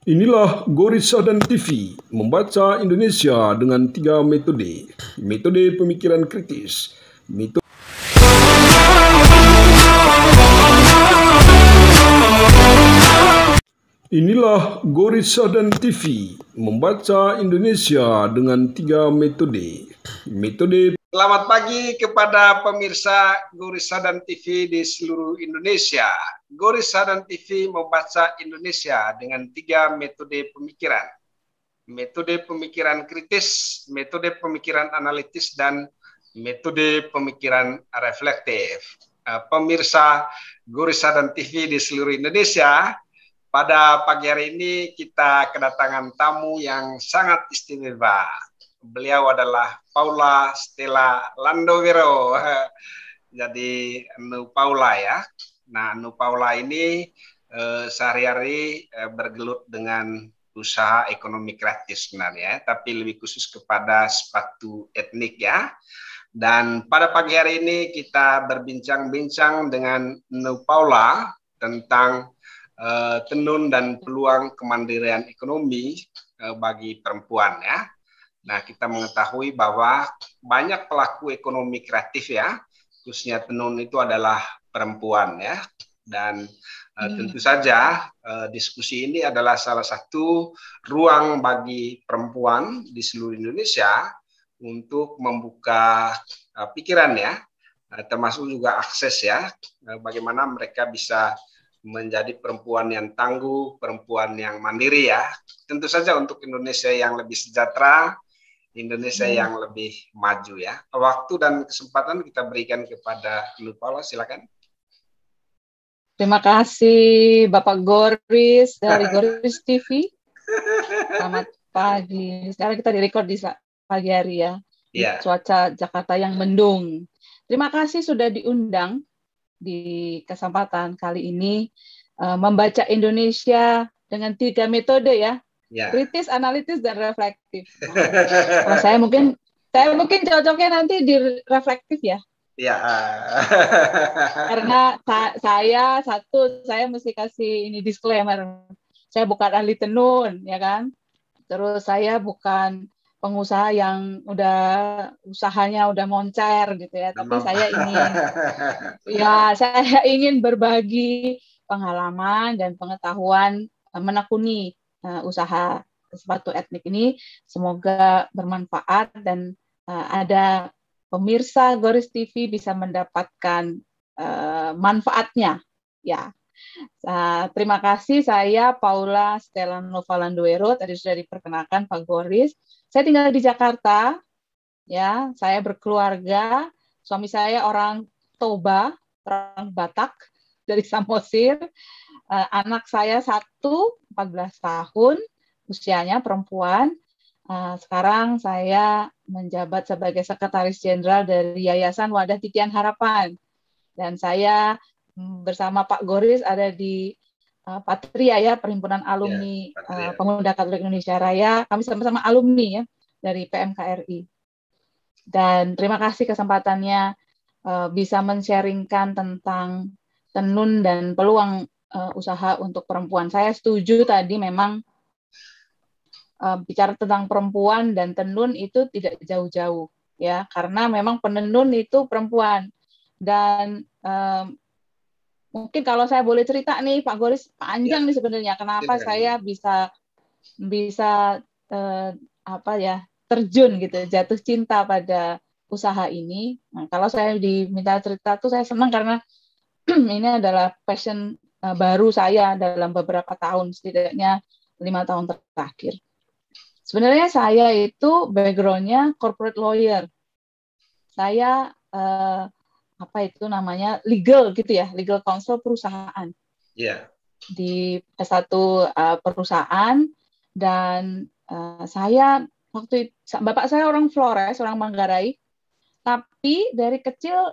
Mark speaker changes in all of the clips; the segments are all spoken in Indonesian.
Speaker 1: Inilah Gorissa dan TV, membaca Indonesia dengan 3 metode. Metode pemikiran kritis, metode Inilah Gorissa dan TV, membaca Indonesia dengan 3 metode. Metode
Speaker 2: Selamat pagi kepada pemirsa Gorissa dan TV di seluruh Indonesia. Gorissa dan TV membaca Indonesia dengan 3 metode pemikiran. Metode pemikiran kritis, metode pemikiran analitis, dan metode pemikiran reflektif. Pemirsa Gorissa dan TV di seluruh Indonesia, pada pagi hari ini kita kedatangan tamu yang sangat istimewa. Beliau adalah Paula Stella Landowiro. Jadi Nu Paula ya. Nah, Nu Paula ini sehari-hari bergelut dengan usaha ekonomi kreatif sebenarnya, tapi lebih khusus kepada sepatu etnik ya. Dan pada pagi hari ini kita berbincang-bincang dengan Nu Paula tentang tenun dan peluang kemandirian ekonomi bagi perempuan ya. Nah, kita mengetahui bahwa banyak pelaku ekonomi kreatif ya, khususnya tenun itu adalah perempuan ya. Dan tentu saja diskusi ini adalah salah satu ruang bagi perempuan di seluruh Indonesia untuk membuka pikiran ya, termasuk juga akses ya, bagaimana mereka bisa menjadi perempuan yang tangguh, perempuan yang mandiri ya. Tentu saja untuk Indonesia yang lebih sejahtera, Indonesia yang lebih maju ya. Waktu dan kesempatan kita berikan kepada Nu Paula, silakan.
Speaker 3: Terima kasih Bapak Goris dari Goris TV. Selamat pagi. Sekarang kita direkod di pagi hari ya.
Speaker 2: Yeah.
Speaker 3: Cuaca Jakarta yang mendung. Terima kasih sudah diundang di kesempatan kali ini membaca Indonesia dengan 3 metode ya. Yeah. Kritis, analitis, dan reflektif. Nah, kalau saya mungkin cocoknya nanti di reflektif ya.
Speaker 2: Ya.
Speaker 3: Karena saya mesti kasih ini disclaimer. Saya bukan ahli tenun, ya kan? Terus saya bukan pengusaha yang usahanya udah moncer gitu ya. Tapi saya ingin berbagi pengalaman dan pengetahuan menekuni usaha sepatu etnik ini, semoga bermanfaat dan ada pemirsa Goris TV bisa mendapatkan manfaatnya. Ya, terima kasih. Saya Paula Stella Landowiro. Tadi sudah diperkenalkan Pak Goris. Saya tinggal di Jakarta. Ya, saya berkeluarga. Suami saya orang Toba, orang Batak dari Samosir. Anak saya 14 tahun, usianya perempuan. Sekarang saya menjabat sebagai Sekretaris Jenderal dari Yayasan Wadah Titian Harapan. Dan saya bersama Pak Goris ada di Patria ya, Perhimpunan Alumni Pemuda Katolik Indonesia Raya. Kami sama-sama alumni ya dari PMKRI. Dan terima kasih kesempatannya bisa men-sharingkan tentang tenun dan peluang usaha untuk perempuan. Saya setuju tadi memang bicara tentang perempuan dan tenun itu tidak jauh-jauh ya, karena memang penenun itu perempuan. Dan mungkin kalau saya boleh cerita nih Pak Goris, panjang nih sebenarnya kenapa saya bisa terjun gitu, jatuh cinta pada usaha ini. Nah, kalau saya diminta cerita tuh saya senang karena ini adalah passion baru saya dalam beberapa tahun, setidaknya 5 tahun terakhir. Sebenarnya saya itu background-nya corporate lawyer. Saya legal gitu ya, legal counsel perusahaan.
Speaker 2: Yeah.
Speaker 3: Di satu perusahaan, dan saya waktu itu, bapak saya orang Flores, orang Manggarai, tapi dari kecil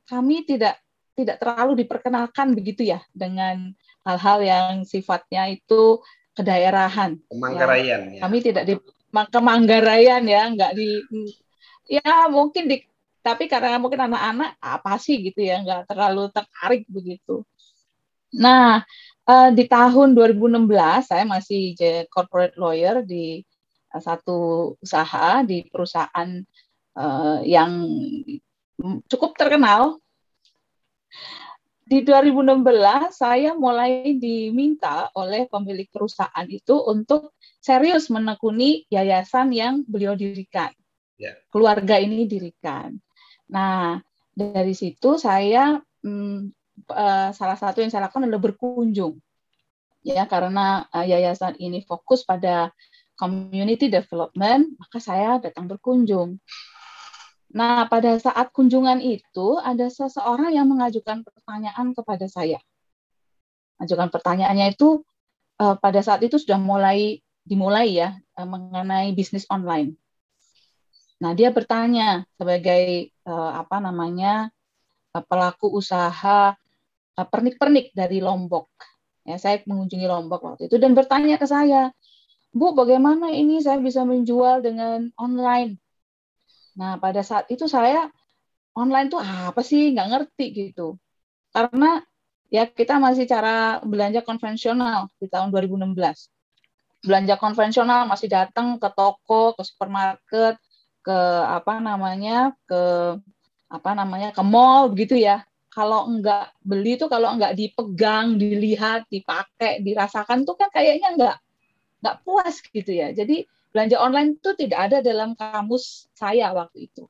Speaker 3: kami tidak terlalu diperkenalkan begitu ya dengan hal-hal yang sifatnya itu kedaerahan.
Speaker 2: Kemanggaraian.
Speaker 3: Ya. Kami tidak di Kemanggaraian ya, nggak mungkin tapi karena mungkin anak-anak apa sih gitu ya, nggak terlalu tertarik begitu. Nah, Di tahun 2016 saya masih corporate lawyer di satu usaha di perusahaan yang cukup terkenal. Di 2016 saya mulai diminta oleh pemilik perusahaan itu untuk serius menekuni yayasan yang beliau dirikan. Keluarga ini dirikan. Nah, dari situ saya salah satu yang saya lakukan adalah berkunjung. Ya, karena yayasan ini fokus pada community development, maka saya datang berkunjung. Nah, pada saat kunjungan itu ada seseorang yang mengajukan pertanyaan kepada saya. Ajukan pertanyaannya itu pada saat itu sudah dimulai ya mengenai bisnis online. Nah, dia bertanya sebagai pelaku usaha pernik-pernik dari Lombok. Ya, saya mengunjungi Lombok waktu itu dan bertanya ke saya, Bu, bagaimana ini saya bisa menjual dengan online? Nah, pada saat itu saya online tuh apa sih? Nggak ngerti gitu. Karena ya kita masih cara belanja konvensional di tahun 2016. Belanja konvensional masih datang ke toko, ke supermarket, ke ke mall begitu ya. Kalau nggak beli tuh, kalau nggak dipegang, dilihat, dipakai, dirasakan tuh kan kayaknya nggak puas gitu ya. Jadi belanja online itu tidak ada dalam kamus saya waktu itu.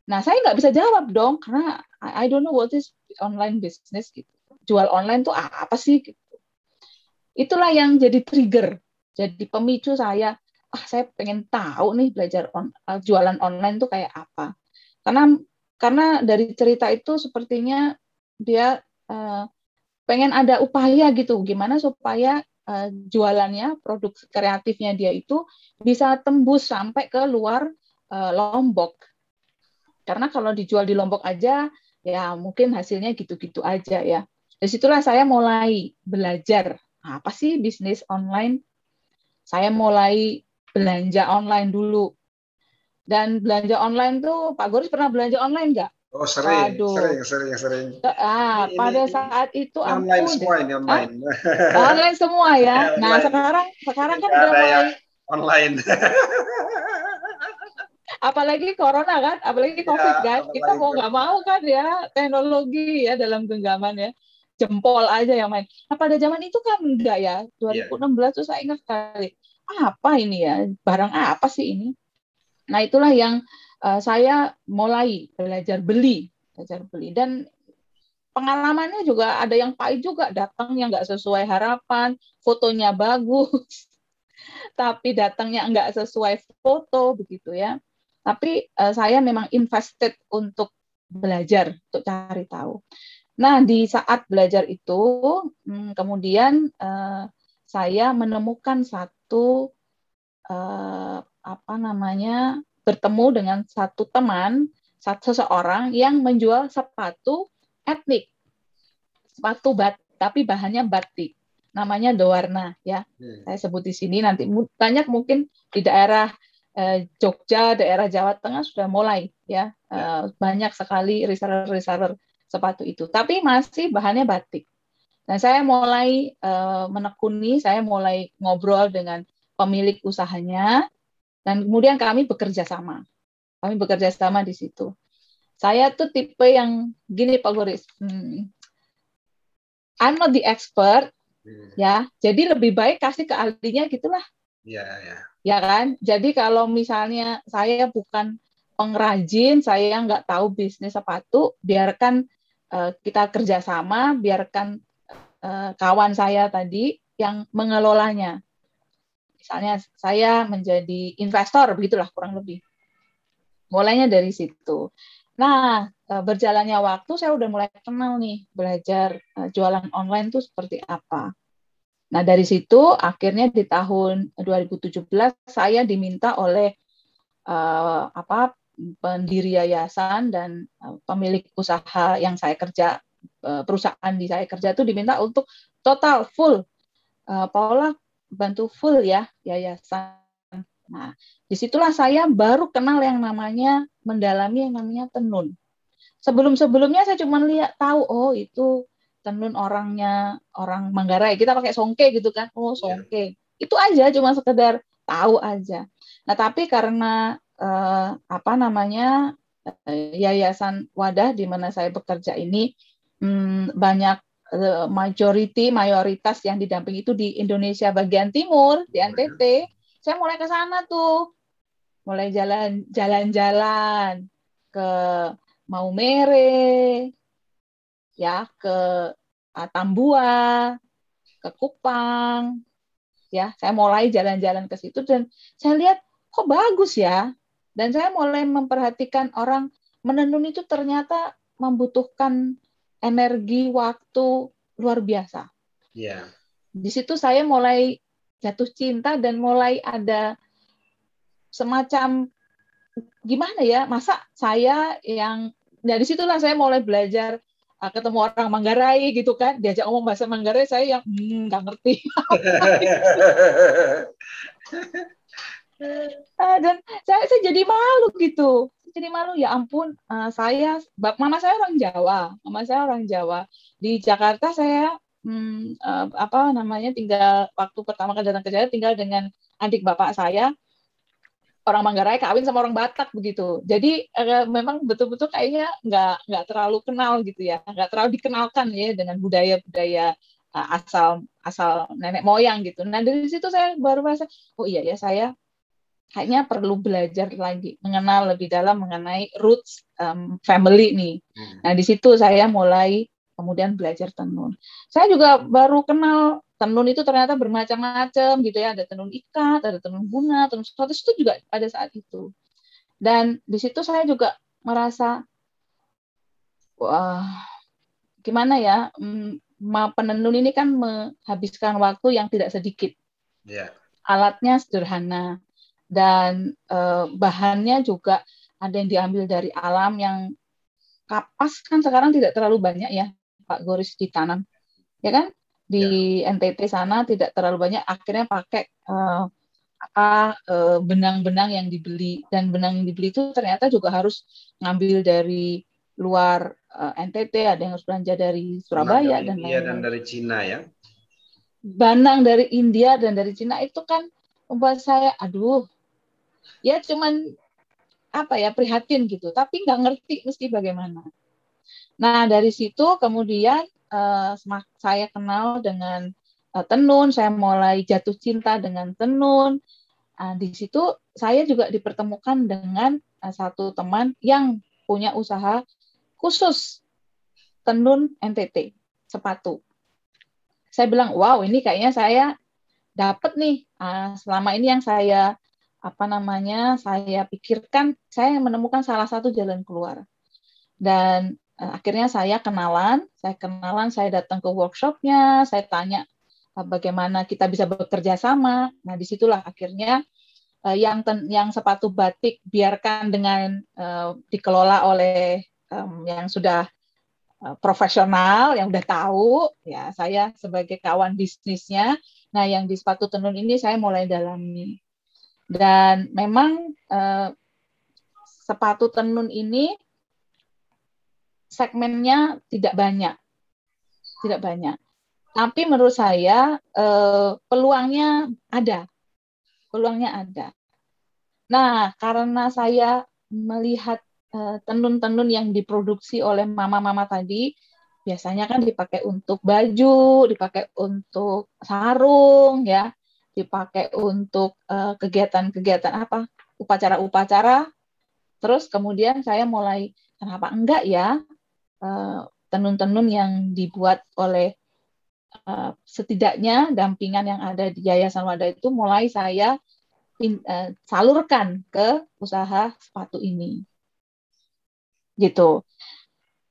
Speaker 3: Nah, saya nggak bisa jawab dong, karena I don't know what is online business gitu. Jual online tuh apa sih? Gitu. Itulah yang jadi trigger, jadi pemicu saya, saya pengen tahu nih belajar jualan online tuh kayak apa. Karena dari cerita itu sepertinya dia pengen ada upaya gitu, gimana supaya jualannya, produk kreatifnya dia itu bisa tembus sampai ke luar Lombok. Karena kalau dijual di Lombok aja, ya mungkin hasilnya gitu-gitu aja ya. Dari situlah saya mulai belajar, apa sih bisnis online? Saya mulai belanja online dulu. Dan belanja online tuh, Pak Goris pernah belanja online nggak?
Speaker 2: Oh, sering.
Speaker 3: Pada saat itu
Speaker 2: online
Speaker 3: ampun
Speaker 2: semua
Speaker 3: deh.
Speaker 2: ini online.
Speaker 3: Online semua ya. Nah,
Speaker 2: online.
Speaker 3: sekarang kan udah mulai
Speaker 2: online.
Speaker 3: apalagi corona kan, apalagi COVID kan, kita mau nggak mau kan ya teknologi ya dalam genggaman ya, jempol aja yang main. Nah pada zaman itu kan enggak ya, 2016 tuh saya ingat sekali, apa ini ya, barang apa sih ini? Nah itulah yang saya mulai belajar beli dan pengalamannya juga ada yang pahit juga, datangnya nggak sesuai harapan, fotonya bagus, tapi datangnya nggak sesuai foto begitu ya. Tapi saya memang invested untuk belajar, untuk cari tahu. Nah, di saat belajar itu, kemudian saya menemukan satu bertemu dengan satu teman, seseorang yang menjual sepatu etnik, tapi bahannya batik. Namanya Dowarna ya. Saya sebut di sini, nanti banyak mungkin di daerah Jogja, daerah Jawa Tengah sudah mulai ya, banyak sekali reseller sepatu itu. Tapi masih bahannya batik. Dan saya mulai menekuni, saya mulai ngobrol dengan pemilik usahanya, dan kemudian kami bekerja sama. Kami bekerja sama di situ. Saya tuh tipe yang gini Pak Goris, I'm not the expert, ya. Jadi lebih baik kasih ke ahlinya gitulah. Ya kan? Jadi kalau misalnya saya bukan pengrajin, saya nggak tahu bisnis sepatu, biarkan kita kerjasama, biarkan kawan saya tadi yang mengelolanya. Misalnya saya menjadi investor, begitulah kurang lebih. Mulainya dari situ. Nah, berjalannya waktu saya udah mulai kenal nih, belajar jualan online itu seperti apa. Nah, dari situ akhirnya di tahun 2017 saya diminta oleh pendiri yayasan dan pemilik usaha yang saya kerja, perusahaan di saya kerja itu diminta untuk total full, Paula bantu full ya yayasan. Nah, disitulah saya baru kenal yang namanya mendalami yang namanya tenun. Sebelum-sebelumnya saya cuma tahu, oh itu tenun orang Manggarai, kita pakai songke gitu kan, oh songke, itu aja, cuma sekedar tahu aja. Nah tapi karena Yayasan Wadah di mana saya bekerja ini banyak mayoritas yang didampingi itu di Indonesia bagian timur, di NTT. Saya mulai ke sana tuh, mulai jalan-jalan ke Maumere, ya, ke Tambua, ke Kupang, ya. Saya mulai jalan-jalan ke situ dan saya lihat kok bagus ya. Dan saya mulai memperhatikan orang menenun itu ternyata membutuhkan energi, waktu luar biasa.
Speaker 2: Yeah.
Speaker 3: Di situ saya mulai jatuh cinta dan mulai ada semacam gimana ya, masa saya yang dari situlah saya mulai belajar ketemu orang Manggarai gitu kan, diajak ngomong bahasa Manggarai saya yang nggak ngerti. Dan saya jadi malu gitu. Jadi malu, ya ampun, mama saya orang Jawa. Di Jakarta saya tinggal waktu pertama kali datang ke Jakarta, tinggal dengan adik bapak saya, orang Manggarai kawin sama orang Batak begitu. Jadi memang betul-betul kayaknya nggak terlalu kenal gitu ya, nggak terlalu dikenalkan ya dengan budaya-budaya asal nenek moyang gitu. Nah dari situ saya baru merasa, oh iya ya, saya kayaknya perlu belajar lagi, mengenal lebih dalam mengenai roots family nih. Nah di situ saya mulai kemudian belajar tenun. Saya juga baru kenal tenun itu ternyata bermacam-macam gitu ya, ada tenun ikat, ada tenun guna, tenun status, itu juga pada saat itu. Dan di situ saya juga merasa, wah, gimana ya, penenun ini kan menghabiskan waktu yang tidak sedikit.
Speaker 2: Yeah.
Speaker 3: Alatnya sederhana dan bahannya juga ada yang diambil dari alam, yang kapas kan sekarang tidak terlalu banyak ya Pak Goris ditanam, ya kan? Di NTT sana tidak terlalu banyak, akhirnya pakai benang-benang yang dibeli, dan benang yang dibeli itu ternyata juga harus ngambil dari luar NTT, ada yang harus belanja dari Surabaya dan lain-lain.
Speaker 2: Dan dari Cina ya.
Speaker 3: Benang dari India dan dari Cina itu kan membuat saya, aduh, ya cuman prihatin gitu, tapi nggak ngerti mesti bagaimana. Nah dari situ kemudian saya kenal dengan tenun, saya mulai jatuh cinta dengan tenun. Di situ saya juga dipertemukan dengan satu teman yang punya usaha khusus tenun NTT, sepatu. Saya bilang, wow, ini kayaknya saya dapat nih. Selama ini yang saya saya pikirkan, saya menemukan salah satu jalan keluar. Dan akhirnya saya saya datang ke workshopnya, saya tanya bagaimana kita bisa bekerja sama. Nah, disitulah akhirnya yang sepatu batik biarkan dengan dikelola oleh yang sudah profesional, yang udah tahu, ya saya sebagai kawan bisnisnya. Nah, yang di sepatu tenun ini saya mulai dalami. Dan memang sepatu tenun ini segmennya tidak banyak. Tapi menurut saya peluangnya ada. Nah, karena saya melihat tenun-tenun yang diproduksi oleh mama-mama tadi, biasanya kan dipakai untuk baju, dipakai untuk sarung, ya, dipakai untuk kegiatan-kegiatan upacara-upacara. Terus kemudian saya mulai, kenapa enggak ya tenun-tenun yang dibuat oleh setidaknya dampingan yang ada di Yayasan Wadah itu mulai saya salurkan ke usaha sepatu ini. Gitu.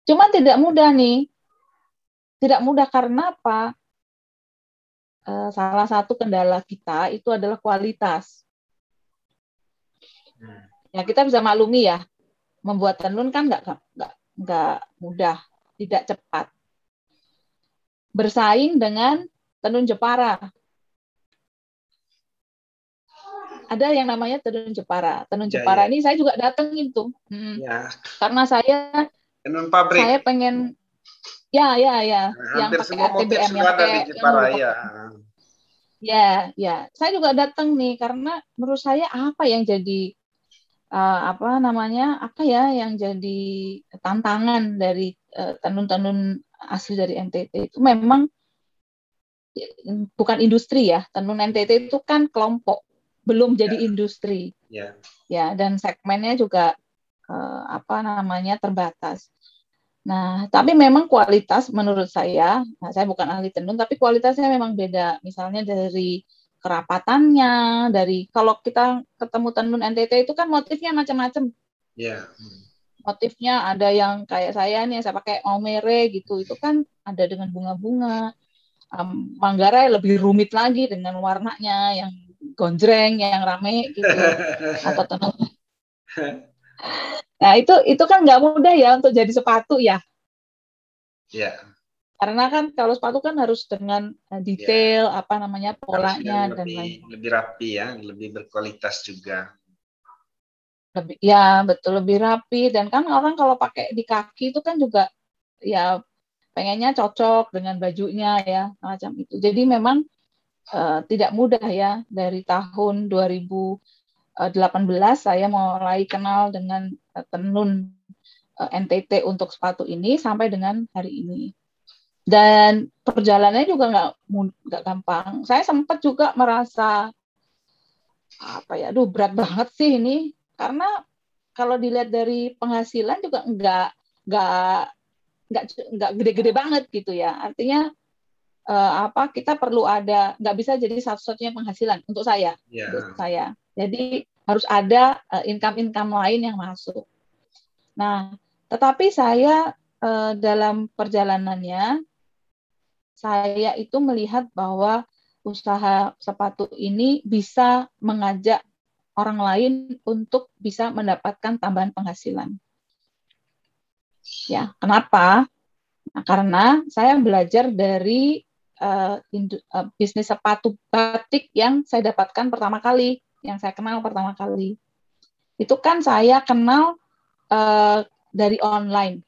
Speaker 3: Cuman tidak mudah nih. Tidak mudah karena apa? Salah satu kendala kita itu adalah kualitas. Ya, kita bisa maklumi ya, membuat tenun kan nggak mudah, tidak cepat. Bersaing dengan tenun Jepara. Ada yang namanya tenun Jepara. Tenun Jepara ini saya juga datengin tuh. Karena saya
Speaker 2: tenun pabrik.
Speaker 3: Saya pengen Ya, yang
Speaker 2: Hampir
Speaker 3: pakai
Speaker 2: semua motif
Speaker 3: ATBM, yang
Speaker 2: sudah ada
Speaker 3: pakai
Speaker 2: di
Speaker 3: yang
Speaker 2: Jepara ya.
Speaker 3: huruf. Ya. Saya juga datang nih karena menurut saya apa yang jadi apa ya yang jadi tantangan dari tenun-tenun asli dari NTT itu memang bukan industri ya. Tenun NTT itu kan kelompok, belum jadi industri. Ya, dan segmennya juga terbatas. Nah, tapi memang kualitas menurut saya, saya bukan ahli tenun, tapi kualitasnya memang beda. Misalnya dari kerapatannya, dari kalau kita ketemu tenun NTT itu kan motifnya macam-macam. Motifnya ada yang kayak saya nih, saya pakai maumere gitu, itu kan ada dengan bunga-bunga. Manggarai lebih rumit lagi dengan warnanya yang gonjreng, yang rame gitu, atau tenun. Nah, itu kan nggak mudah ya untuk jadi sepatu ya. Karena kan kalau sepatu kan harus dengan detail, polanya dan lain.
Speaker 2: Lebih rapi ya, lebih berkualitas juga.
Speaker 3: Betul, lebih rapi. Dan kan orang kalau pakai di kaki itu kan juga ya pengennya cocok dengan bajunya ya, macam itu. Jadi memang tidak mudah ya. Dari tahun 2018 saya mulai kenal dengan tenun NTT untuk sepatu ini sampai dengan hari ini. Dan perjalanannya juga nggak gampang. Saya sempat juga merasa berat banget sih ini, karena kalau dilihat dari penghasilan juga nggak gede-gede banget gitu ya. Artinya kita perlu nggak bisa jadi satu-satunya penghasilan untuk saya. Jadi harus ada income lain yang masuk. Nah, tetapi saya dalam perjalanannya saya itu melihat bahwa usaha sepatu ini bisa mengajak orang lain untuk bisa mendapatkan tambahan penghasilan. Ya, kenapa? Nah, karena saya belajar dari bisnis sepatu batik yang saya dapatkan pertama kali, yang saya kenal pertama kali. Itu kan saya kenal dari online,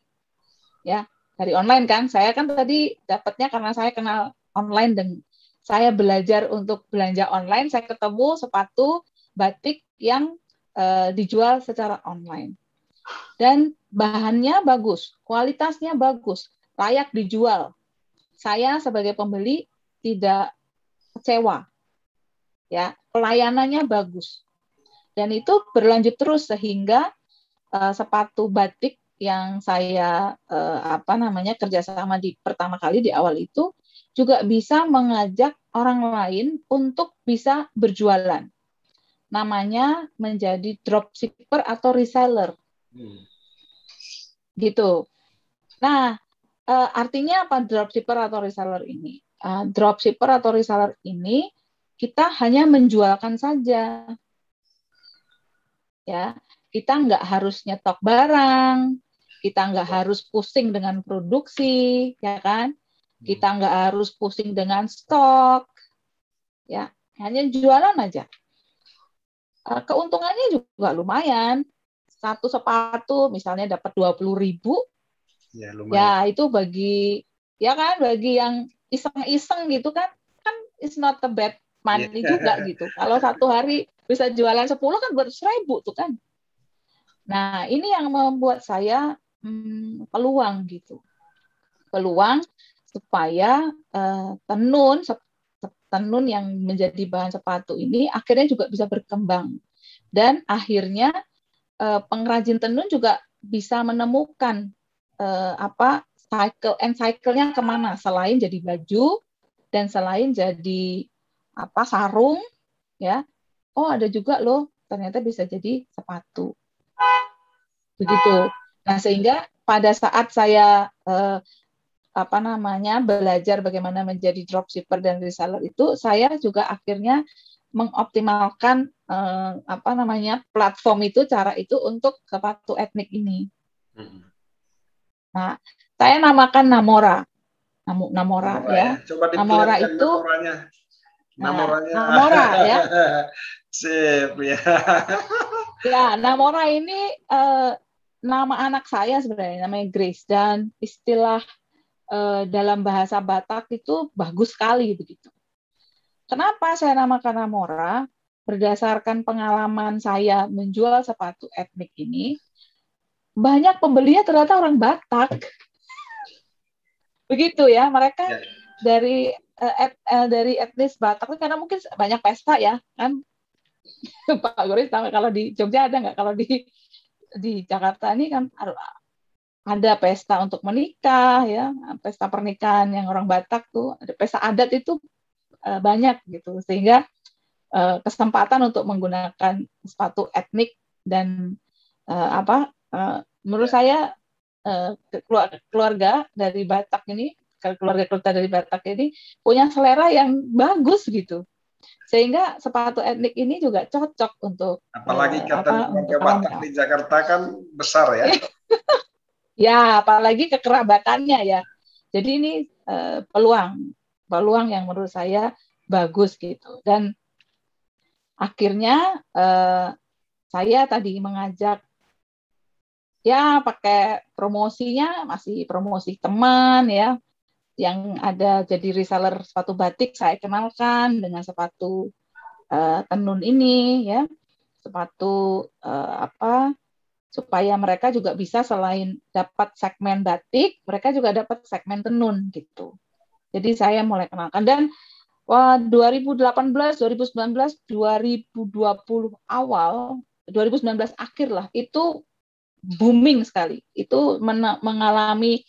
Speaker 3: ya. Dari online kan, saya kan tadi dapatnya karena saya kenal online dan saya belajar untuk belanja online, saya ketemu sepatu batik yang dijual secara online. Dan bahannya bagus, kualitasnya bagus, layak dijual. Saya sebagai pembeli tidak kecewa. Ya, pelayanannya bagus. Dan itu berlanjut terus sehingga sepatu batik yang saya kerjasama di pertama kali di awal itu juga bisa mengajak orang lain untuk bisa berjualan. Namanya menjadi dropshipper atau reseller. Gitu. Nah, artinya apa dropshipper atau reseller ini? Dropshipper atau reseller ini kita hanya menjualkan saja. Ya, kita nggak harus nyetok barang, kita nggak harus pusing dengan produksi, ya kan? Kita nggak harus pusing dengan stok, ya, hanya jualan aja. Keuntungannya juga lumayan. Satu sepatu misalnya dapat 20.000, ya itu bagi yang iseng-iseng gitu kan it's not a bad money juga gitu. Kalau satu hari bisa jualan 10 kan buat 1.000 tuh kan. Nah, ini yang membuat saya peluang gitu. Peluang supaya tenun yang menjadi bahan sepatu ini akhirnya juga bisa berkembang. Dan akhirnya pengrajin tenun juga bisa menemukan cycle-nya kemana selain jadi baju dan selain jadi sarung, ya. Oh, ada juga loh ternyata bisa jadi sepatu. Begitu. Nah, sehingga pada saat saya belajar bagaimana menjadi dropshipper dan reseller itu, saya juga akhirnya mengoptimalkan platform itu, cara itu untuk sepatu etnik ini. Nah, saya namakan Namora. Namora ya.
Speaker 2: Coba
Speaker 3: Namora itu Namora ya.
Speaker 2: Sip ya.
Speaker 3: Ya, Namora ini nama anak saya sebenarnya, namanya Grace, dan istilah dalam bahasa Batak itu bagus sekali begitu. Kenapa saya namakan Amora? Berdasarkan pengalaman saya menjual sepatu etnik ini, banyak pembelinya ternyata orang Batak. Begitu ya, mereka dari etnis Batak karena mungkin banyak pesta ya kan. Pak Goris tahu kalau di Jogja ada nggak? Kalau di Jakarta ini kan ada pesta untuk menikah ya, pesta pernikahan yang orang Batak tuh, ada pesta adat itu banyak gitu, sehingga kesempatan untuk menggunakan sepatu etnik dan menurut saya keluarga dari Batak ini, keluarga dari Batak ini punya selera yang bagus gitu, sehingga sepatu etnik ini juga cocok untuk
Speaker 2: apalagi kata keluarga Batak di Jakarta kan besar ya.
Speaker 3: Ya, apalagi kekerabatannya ya. Jadi ini peluang yang menurut saya bagus gitu. Dan akhirnya saya tadi mengajak ya pakai promosinya, masih promosi teman ya, yang ada jadi reseller sepatu batik saya kenalkan dengan sepatu tenun ini ya, sepatu supaya mereka juga bisa selain dapat segmen batik, mereka juga dapat segmen tenun gitu. Jadi saya mulai kenalkan, dan 2018, 2019, 2020 awal, 2019 akhir lah, itu booming sekali. Itu mengalami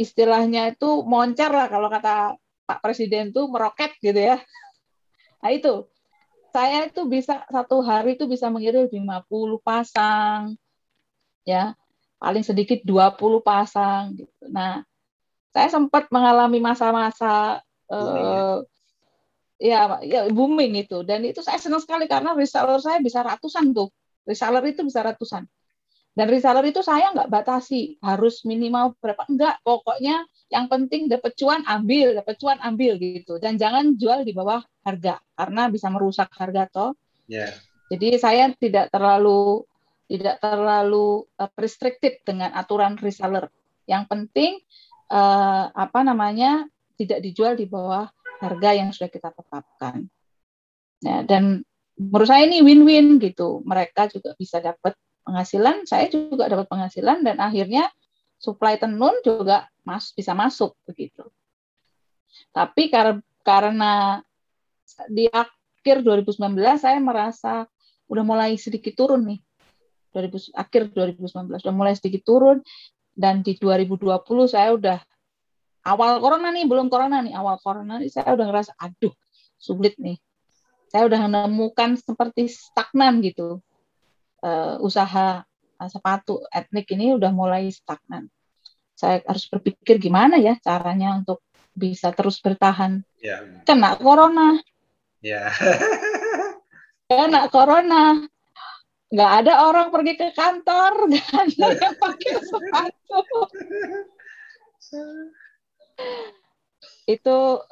Speaker 3: istilahnya itu moncer lah, kalau kata Pak Presiden tuh meroket gitu ya. Nah itu, saya itu bisa satu hari itu bisa mengirim 50 pasang, ya paling sedikit 20 pasang gitu. Nah, saya sempat mengalami masa-masa ya booming itu, dan itu saya senang sekali karena reseller saya bisa ratusan tuh. Reseller itu bisa ratusan. Dan reseller itu saya nggak batasi harus minimal berapa, enggak, pokoknya yang penting dapat cuan ambil gitu, dan jangan jual di bawah harga karena bisa merusak harga toh.
Speaker 2: Yeah.
Speaker 3: Jadi saya tidak terlalu restricted dengan aturan reseller. Yang penting tidak dijual di bawah harga yang sudah kita tetapkan. Ya, dan menurut saya ini win-win gitu. Mereka juga bisa dapat penghasilan, saya juga dapat penghasilan, dan akhirnya supply tenun juga bisa masuk begitu. Tapi karena di akhir 2019 saya merasa udah mulai sedikit turun nih. Akhir 2019 udah mulai sedikit turun, dan di 2020 saya udah awal corona nih, awal corona nih saya udah ngerasa aduh sulit nih. Saya udah menemukan seperti stagnan gitu. Usaha sepatu etnik ini udah mulai stagnan. Saya harus berpikir gimana ya caranya untuk bisa terus bertahan.
Speaker 2: Yeah.
Speaker 3: Kena corona.
Speaker 2: Yeah.
Speaker 3: Kena corona. Nggak ada orang pergi ke kantor, nggak ada yang pakai sepatu. Itu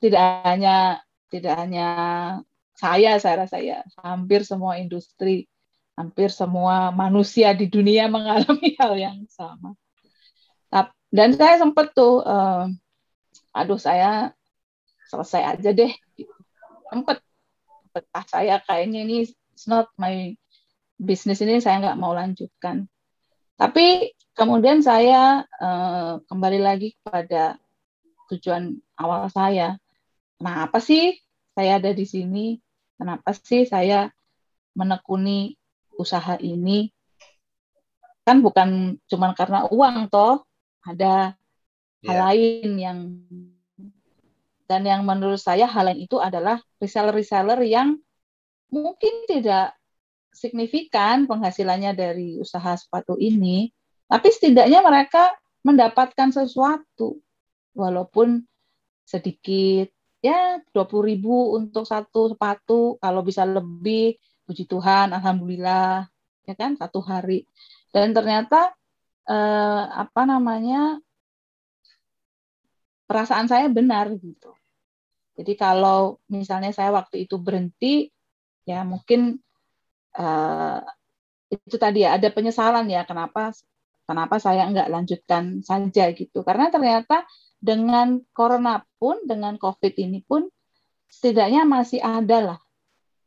Speaker 3: tidak hanya saya rasa ya, hampir semua industri, hampir semua manusia di dunia mengalami hal yang sama. Dan saya sempat tuh, saya selesai aja deh. Sempat saya kayaknya ini it's not my business, ini saya nggak mau lanjutkan. Tapi kemudian saya kembali lagi kepada tujuan awal saya. Kenapa sih saya ada di sini? Kenapa sih saya menekuni usaha ini? Kan bukan cuma karena uang toh, ada hal lain dan yang menurut saya hal lain itu adalah reseller-reseller yang mungkin tidak signifikan penghasilannya dari usaha sepatu ini, tapi setidaknya mereka mendapatkan sesuatu walaupun sedikit, ya 20.000 untuk satu sepatu, kalau bisa lebih puji Tuhan, alhamdulillah, ya kan, satu hari. Dan ternyata perasaan saya benar gitu. Jadi kalau misalnya saya waktu itu berhenti, ya mungkin itu tadi ya ada penyesalan ya, kenapa kenapa saya nggak lanjutkan saja gitu. Karena ternyata dengan corona pun, dengan COVID ini pun, setidaknya masih ada lah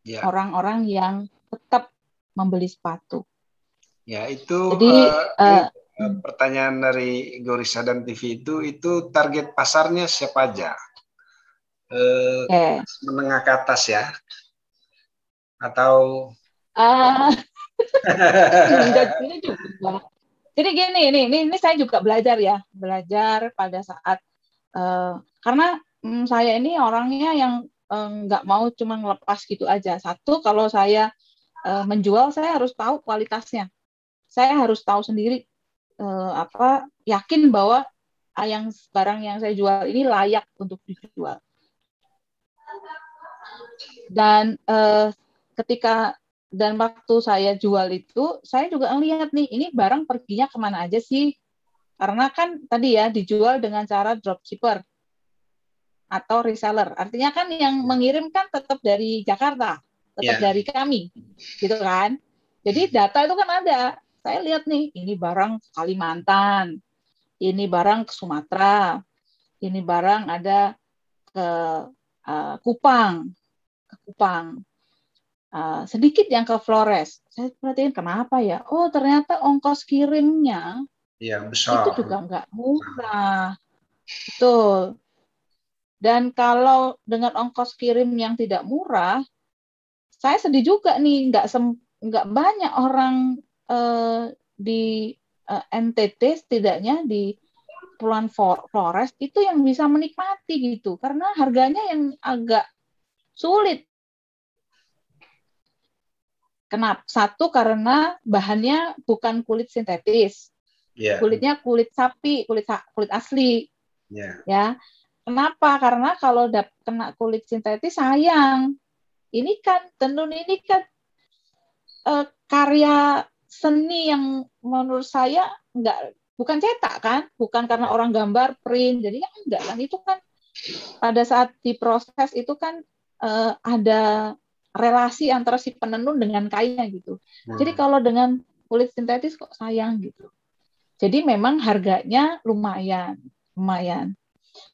Speaker 2: Ya,
Speaker 3: orang-orang yang tetap membeli sepatu.
Speaker 2: ya itu
Speaker 3: Jadi
Speaker 2: pertanyaan dari Gorisa dan TV itu target pasarnya siapa aja? Menengah ke atas ya? Atau
Speaker 3: enggak juga. Jadi gini, ini saya juga belajar pada saat karena saya ini orangnya yang nggak mau cuma ngelepas gitu aja. Satu, kalau saya menjual, saya harus tahu kualitasnya. Saya harus tahu sendiri yakin bahwa barang yang saya jual ini layak untuk dijual. Dan waktu saya jual itu, saya juga ngelihat nih, ini barang perginya kemana aja sih? Karena kan tadi ya dijual dengan cara dropshipper atau reseller. Artinya kan yang mengirim kan tetap dari Jakarta, tetap dari kami, gitu kan? Jadi data itu kan ada. Saya lihat nih, ini barang ke Kalimantan, ini barang ke Sumatera, ini barang ada ke Kupang, sedikit yang ke Flores. Saya perhatiin kenapa ya? Oh, ternyata ongkos kirimnya
Speaker 2: besar.
Speaker 3: Itu juga nggak murah. Betul. Dan kalau dengan ongkos kirim yang tidak murah, saya sedih juga nih, nggak banyak orang di NTT, setidaknya di Kepulauan Flores itu yang bisa menikmati gitu, karena harganya yang agak sulit. Kenapa? Satu, karena bahannya bukan kulit sintetis, kulitnya kulit sapi, kulit asli. Ya, kenapa? Karena kalau kena kulit sintetis sayang. Ini kan tenun ini kan karya seni yang menurut saya bukan cetak kan, bukan karena orang gambar print, jadi kan enggak kan, itu kan pada saat diproses itu kan ada relasi antara si penenun dengan kainnya gitu. Jadi kalau dengan kulit sintetis kok sayang gitu. Jadi memang harganya lumayan.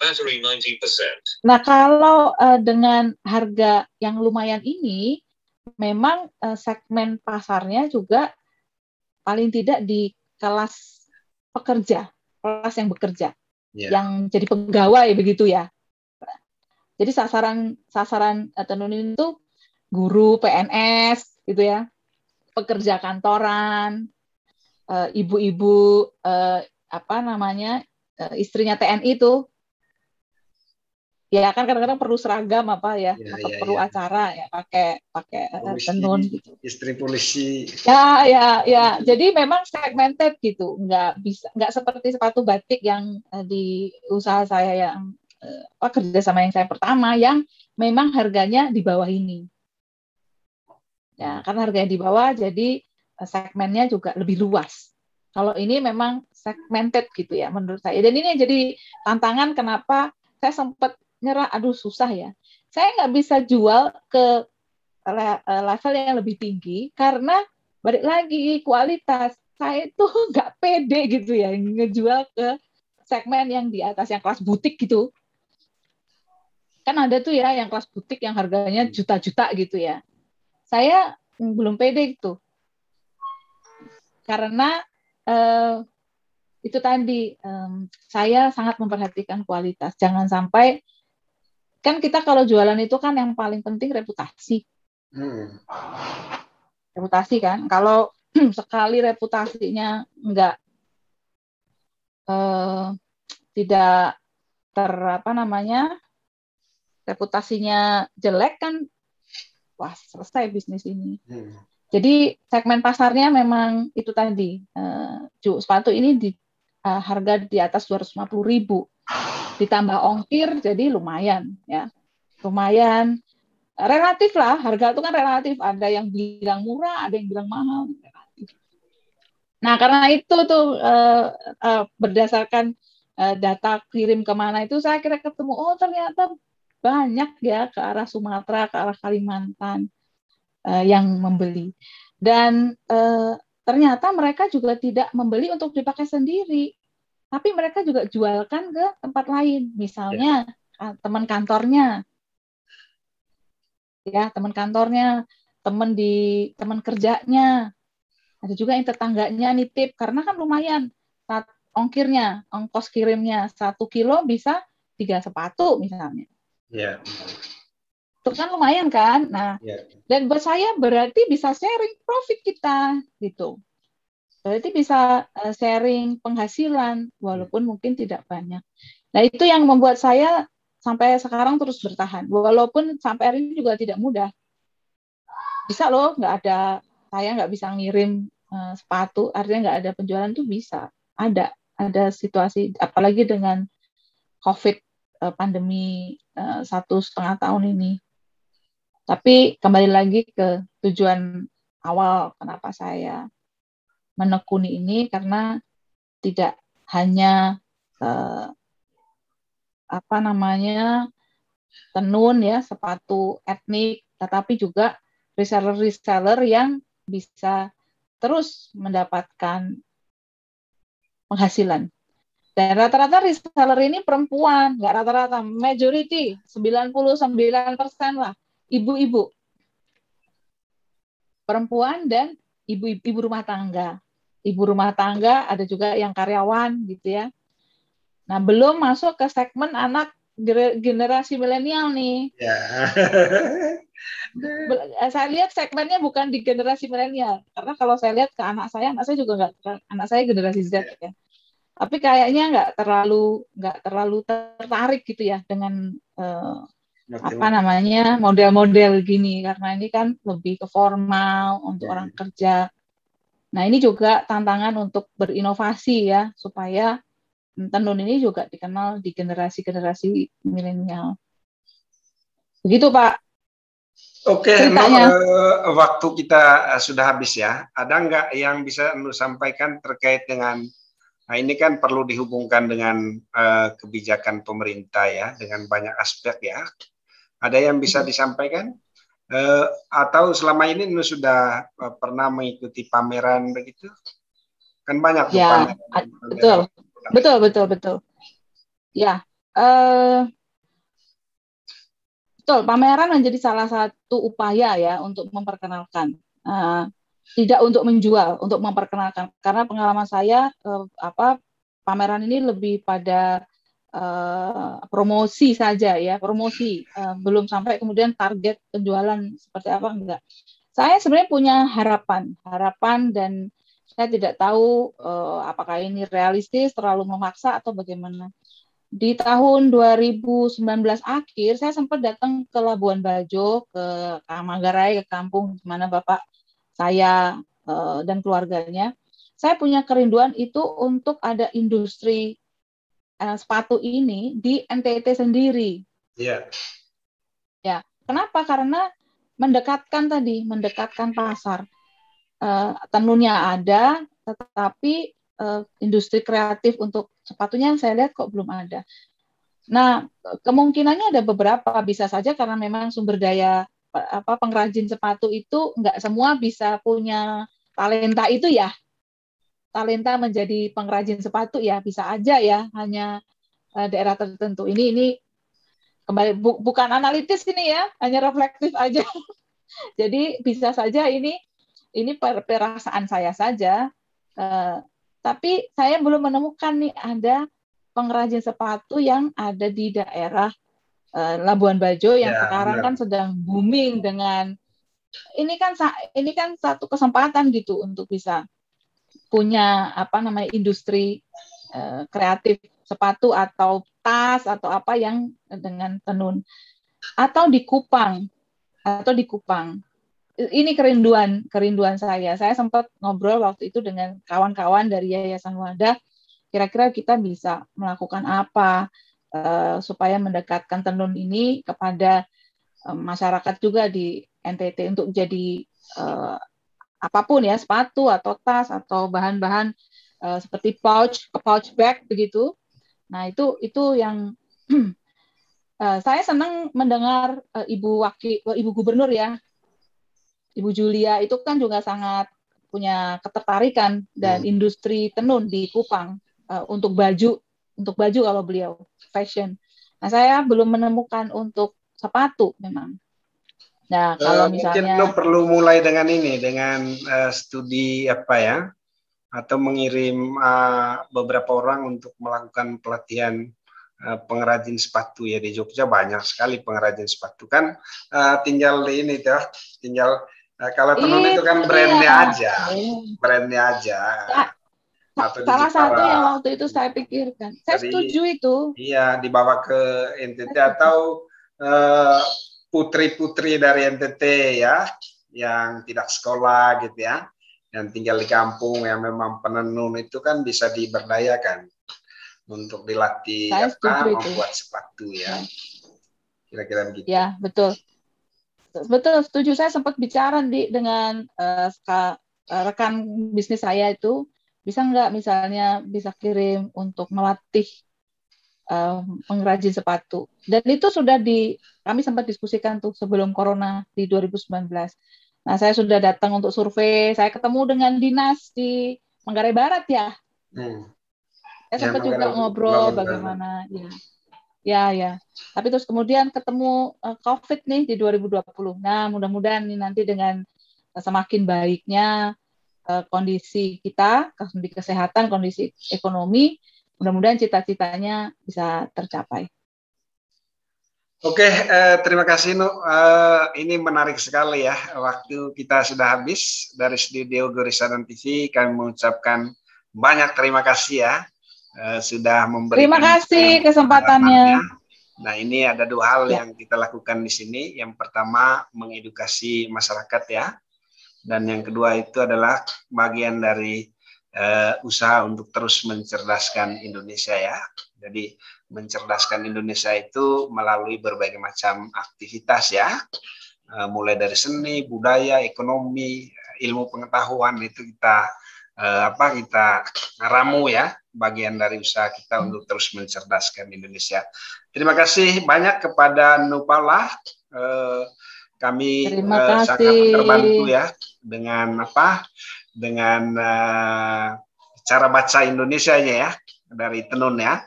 Speaker 4: Battery 90%.
Speaker 3: Nah, kalau dengan harga yang lumayan ini, memang segmen pasarnya juga paling tidak di kelas pekerja, kelas yang bekerja, yang jadi pegawai begitu ya. Jadi sasaran tenun itu guru PNS gitu ya, pekerja kantoran, ibu-ibu istrinya TNI itu. Ya kan kadang-kadang perlu seragam atau perlu acara ya pakai tenun gitu.
Speaker 2: Istri polisi.
Speaker 3: Ya. Jadi memang segmented gitu, nggak seperti sepatu batik yang di usaha saya yang kerja sama yang saya pertama yang memang harganya di bawah ini. Ya, karena harganya di bawah, jadi segmennya juga lebih luas. Kalau ini memang segmented gitu ya menurut saya. Dan ini jadi tantangan kenapa saya sempat nyerah, aduh susah ya. Saya nggak bisa jual ke level yang lebih tinggi karena balik lagi kualitas. Saya itu nggak pede gitu ya ngejual ke segmen yang di atas, yang kelas butik gitu. Kan ada tuh ya yang kelas butik yang harganya juta-juta gitu ya. Saya belum pede gitu. Karena itu tadi, saya sangat memperhatikan kualitas. Jangan sampai, kan kita kalau jualan itu kan yang paling penting reputasi. Reputasi kan, kalau sekali reputasinya tidak reputasinya jelek kan, wah selesai bisnis ini. Jadi segmen pasarnya memang itu tadi, sepatu ini di harga di atas 250.000. Ditambah ongkir, jadi lumayan ya. Lumayan, relatif lah, harga itu kan relatif. Ada yang bilang murah, ada yang bilang mahal. Relatif. Nah, karena itu tuh berdasarkan data kirim kemana itu, saya kira ketemu, oh ternyata banyak ya ke arah Sumatera, ke arah Kalimantan yang membeli. Dan ternyata mereka juga tidak membeli untuk dipakai sendiri, tapi mereka juga jualkan ke tempat lain, misalnya teman kantornya, ya teman kantornya, teman kerjanya, ada juga yang tetangganya nitip, karena kan lumayan ongkirnya, ongkos kirimnya 1 kilo bisa 3 sepatu misalnya.
Speaker 2: Ya.
Speaker 3: Itu kan lumayan kan. Nah,
Speaker 2: Ya.
Speaker 3: dan buat saya berarti bisa sharing profit kita gitu. Berarti bisa sharing penghasilan walaupun mungkin tidak banyak. Nah, itu yang membuat saya sampai sekarang terus bertahan. Walaupun sampai hari ini juga tidak mudah. Bisa loh, saya nggak bisa ngirim sepatu, artinya nggak ada penjualan tuh bisa. Ada situasi, apalagi dengan COVID pandemi 1,5 tahun ini. Tapi kembali lagi ke tujuan awal kenapa saya menekuni ini, karena tidak hanya tenun ya, sepatu etnik, tetapi juga reseller yang bisa terus mendapatkan penghasilan. Dan rata-rata reseller ini perempuan, nggak rata-rata, majority, 99% lah, ibu-ibu. Perempuan dan ibu rumah tangga. Ibu rumah tangga, ada juga yang karyawan gitu ya. Nah, belum masuk ke segmen anak generasi milenial nih.
Speaker 2: Ya.
Speaker 3: Saya lihat segmennya bukan di generasi milenial, karena kalau saya lihat ke anak saya juga anak saya generasi Z ya. Tapi kayaknya nggak terlalu tertarik gitu ya dengan model-model gini, karena ini kan lebih ke formal untuk orang kerja. Nah, ini juga tantangan untuk berinovasi ya, supaya tenun ini juga dikenal di generasi-generasi milenial. Begitu, Pak.
Speaker 2: Oke, waktu kita sudah habis ya. Ada nggak yang bisa Anu sampaikan terkait dengan, nah ini kan perlu dihubungkan dengan kebijakan pemerintah ya, dengan banyak aspek ya. Ada yang bisa disampaikan? Atau selama ini Anu sudah pernah mengikuti pameran begitu? Kan banyak
Speaker 3: ya, pameran. Betul. Ya, betul, pameran menjadi salah satu upaya ya untuk memperkenalkan, tidak untuk menjual, untuk memperkenalkan. Karena pengalaman saya, pameran ini lebih pada promosi saja ya, promosi, belum sampai kemudian target penjualan seperti apa, enggak. Saya sebenarnya punya harapan dan saya tidak tahu apakah ini realistis, terlalu memaksa atau bagaimana. Di tahun 2019 akhir, saya sempat datang ke Labuan Bajo, ke Manggarai, ke kampung di mana bapak saya dan keluarganya. Saya punya kerinduan itu untuk ada industri sepatu ini di NTT sendiri.
Speaker 2: Iya.
Speaker 3: Ya, kenapa? Karena mendekatkan pasar. Tenunnya ada, tetapi industri kreatif untuk sepatunya saya lihat kok belum ada. Nah, kemungkinannya ada beberapa, bisa saja karena memang sumber daya pengrajin sepatu itu nggak semua bisa punya talenta itu ya. Talenta menjadi pengrajin sepatu ya bisa aja ya, hanya daerah tertentu. Ini kembali bukan analitis ini ya, hanya reflektif aja. Jadi bisa saja ini perasaan saya saja. Tapi saya belum menemukan nih ada pengrajin sepatu yang ada di daerah Labuan Bajo yang sekarang kan sedang booming dengan ini kan satu kesempatan gitu untuk bisa punya industri kreatif sepatu atau tas atau apa yang dengan tenun, atau di Kupang. Ini kerinduan saya. Saya sempat ngobrol waktu itu dengan kawan-kawan dari Yayasan Wadah, kira-kira kita bisa melakukan apa supaya mendekatkan tenun ini kepada masyarakat juga di NTT untuk jadi apapun ya, sepatu atau tas atau bahan-bahan seperti pouch bag begitu. Nah, itu yang saya senang mendengar Ibu Gubernur ya, Ibu Julia itu kan juga sangat punya ketertarikan dan industri tenun di Kupang untuk baju kalau beliau fashion. Nah, saya belum menemukan untuk sepatu memang. Nah, kalau misalnya
Speaker 2: mungkin lo perlu mulai dengan ini, dengan studi apa ya, atau mengirim beberapa orang untuk melakukan pelatihan pengrajin sepatu ya. Di Jogja banyak sekali pengrajin sepatu kan. Tinggal ini tuh, tinggal kalau tenun itu kan brandnya aja.
Speaker 3: Salah satu yang waktu itu saya pikirkan, saya setuju itu.
Speaker 2: Iya, dibawa ke NTT atau putri-putri dari NTT ya, yang tidak sekolah gitu ya, yang tinggal di kampung yang memang penenun itu kan bisa diberdayakan untuk dilatih membuat sepatu ya. Kira-kira begitu.
Speaker 3: Ya, betul. Betul, setuju. Saya sempat bicara dengan rekan bisnis saya itu, bisa nggak misalnya bisa kirim untuk melatih pengrajin sepatu. Dan itu sudah kami sempat diskusikan tuh sebelum corona di 2019. Nah, saya sudah datang untuk survei, saya ketemu dengan dinas di Manggarai Barat ya. Saya sempat juga ngobrol bagaimana ya. Tapi terus kemudian ketemu COVID nih di 2020. Nah, mudah-mudahan nanti dengan semakin baiknya kondisi kita, kondisi kesehatan, kondisi ekonomi, mudah-mudahan cita-citanya bisa tercapai.
Speaker 2: Oke, terima kasih Nu. Ini menarik sekali ya. Waktu kita sudah habis dari studio Gorisadan TV. Kami mengucapkan banyak terima kasih ya. Sudah memberikan.
Speaker 3: Terima kasih kesempatannya.
Speaker 2: Nah, ini ada dua hal yang kita lakukan di sini. Yang pertama, mengedukasi masyarakat ya. Dan yang kedua itu adalah bagian dari usaha untuk terus mencerdaskan Indonesia ya. Jadi mencerdaskan Indonesia itu melalui berbagai macam aktivitas ya, mulai dari seni, budaya, ekonomi, ilmu pengetahuan itu kita ramu ya, bagian dari usaha kita untuk terus mencerdaskan Indonesia. Terima kasih banyak kepada Nu Paula. Kami sangat terbantu ya dengan cara baca Indonesianya ya dari tenun ya.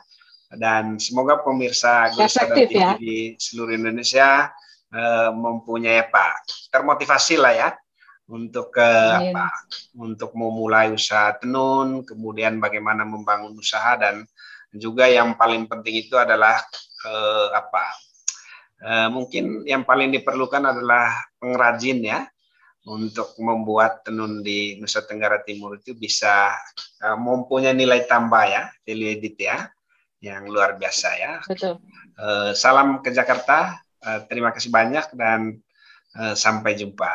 Speaker 2: Dan semoga pemirsa Gorisadan TV di seluruh Indonesia mempunyai termotivasi lah ya untuk untuk memulai usaha tenun, kemudian bagaimana membangun usaha, dan juga yang paling penting itu adalah mungkin yang paling diperlukan adalah pengrajin ya, untuk membuat tenun di Nusa Tenggara Timur itu bisa mempunyai nilai tambah ya, value added ya, yang luar biasa ya.
Speaker 3: Betul.
Speaker 2: Salam ke Jakarta, terima kasih banyak dan sampai jumpa.